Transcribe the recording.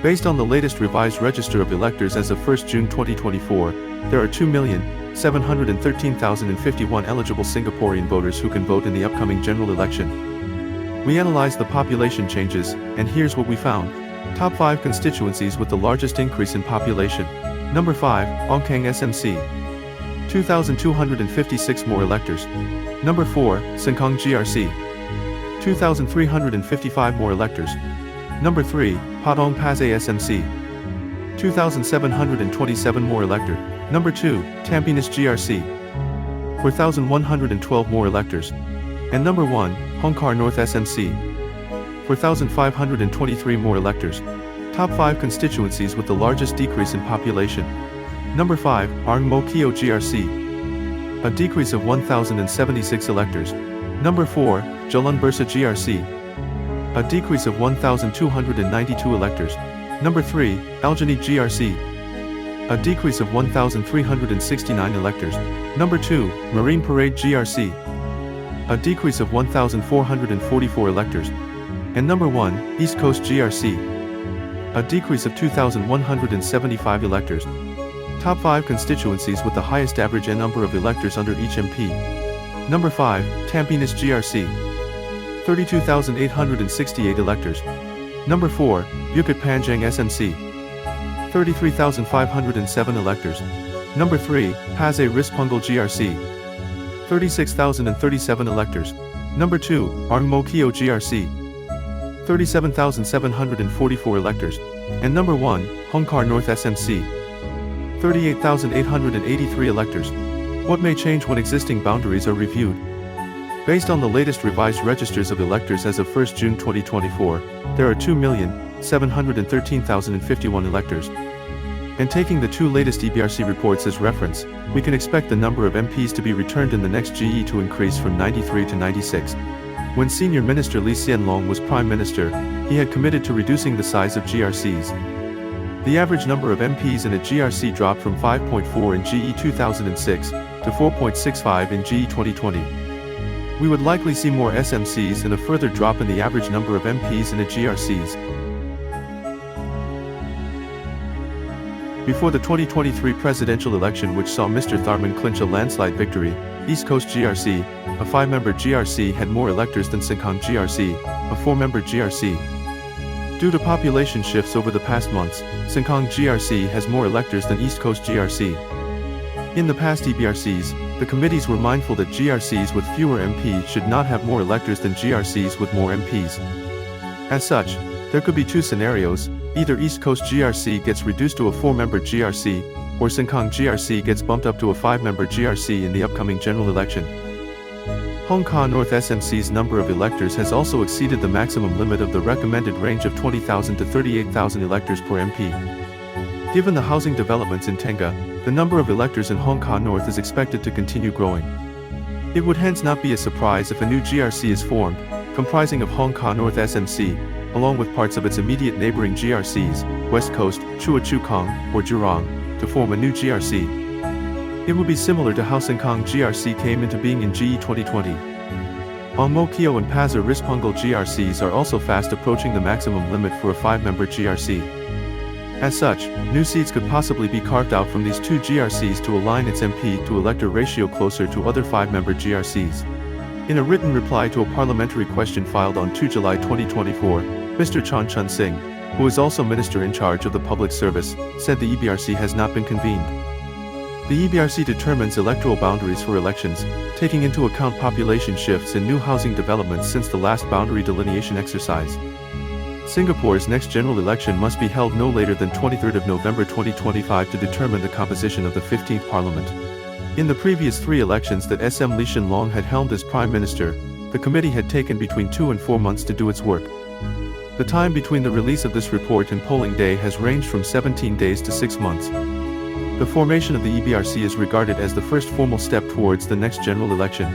Based on the latest revised Register of Electors as of 1 June 2024, there are 2,713,051 eligible Singaporean voters who can vote in the upcoming general election. We analyzed the population changes, and here's what we found. Top 5 constituencies with the largest increase in population. Number 5, Ong Keng SMC. 2,256 more electors. Number 4, Sengkang GRC. 2,355 more electors. Number 3, Padang Pasay SMC. 2,727 more electors. Number 2, Tampines GRC. 4,112 more electors. And number 1, Hong Kar North SMC. 4,523 more electors. Top 5 constituencies with the largest decrease in population. Number 5, Ang Mo Kio GRC. A decrease of 1,076 electors. Number 4, Jalan Bursa GRC. A decrease of 1,292 electors. Number 3, Aljunied GRC. A decrease of 1,369 electors. Number 2, Marine Parade GRC. A decrease of 1,444 electors. And number 1, East Coast GRC. A decrease of 2,175 electors. Top 5 constituencies with the highest average number of electors under each MP. Number 5, Tampines GRC. 32,868 electors. Number 4, Bukit Panjang SMC. 33,507 electors. Number 3, Pasay Rispunggal GRC. 36,037 electors. Number 2, Ang Mo Kio GRC. 37,744 electors. And number 1, Hong Kar North SMC. 38,883 electors. What may change when existing boundaries are reviewed? Based on the latest revised registers of electors as of 1 June 2024, there are 2,713,051 electors. And taking the 2 latest EBRC reports as reference, we can expect the number of MPs to be returned in the next GE to increase from 93 to 96. When Senior Minister Lee Hsien Loong was Prime Minister, he had committed to reducing the size of GRCs. The average number of MPs in a GRC dropped from 5.4 in GE 2006 to 4.65 in GE 2020. We would likely see more SMCs and a further drop in the average number of MPs in a GRCs. Before the 2023 presidential election, which saw Mr. Tharman clinch a landslide victory, East Coast GRC, a 5-member GRC, had more electors than Sengkang GRC, a 4-member GRC. Due to population shifts over the past months, Sengkang GRC has more electors than East Coast GRC. In the past EBRCs, the committees were mindful that GRCs with fewer MPs should not have more electors than GRCs with more MPs. As such, there could be 2 scenarios: either East Coast GRC gets reduced to a 4-member GRC, or Sengkang GRC gets bumped up to a 5-member GRC in the upcoming general election. Hong Kar North SMC's number of electors has also exceeded the maximum limit of the recommended range of 20,000 to 38,000 electors per MP. Given the housing developments in Tengah, the number of electors in Hong Kar North is expected to continue growing. It would hence not be a surprise if a new GRC is formed, comprising of Hong Kar North SMC, along with parts of its immediate neighboring GRCs, West Coast, Chua Chu Kang, or Jurong, to form a new GRC. It would be similar to how Sengkang GRC came into being in GE 2020. Ang Mo Kio and Pasay Rispunggal GRCs are also fast approaching the maximum limit for a 5-member GRC. As such, new seats could possibly be carved out from these 2 GRCs to align its MP to elector ratio closer to other 5-member GRCs. In a written reply to a parliamentary question filed on 2 July 2024, Mr. Chan Chun Sing, who is also Minister in charge of the Public Service, said the EBRC has not been convened. The EBRC determines electoral boundaries for elections, taking into account population shifts and new housing developments since the last boundary delineation exercise. Singapore's next general election must be held no later than 23 November 2025 to determine the composition of the 15th Parliament. In the previous 3 elections that SM Lee Hsien Loong had helmed as Prime Minister, the committee had taken between 2 and 4 months to do its work. The time between the release of this report and polling day has ranged from 17 days to 6 months. The formation of the EBRC is regarded as the first formal step towards the next general election.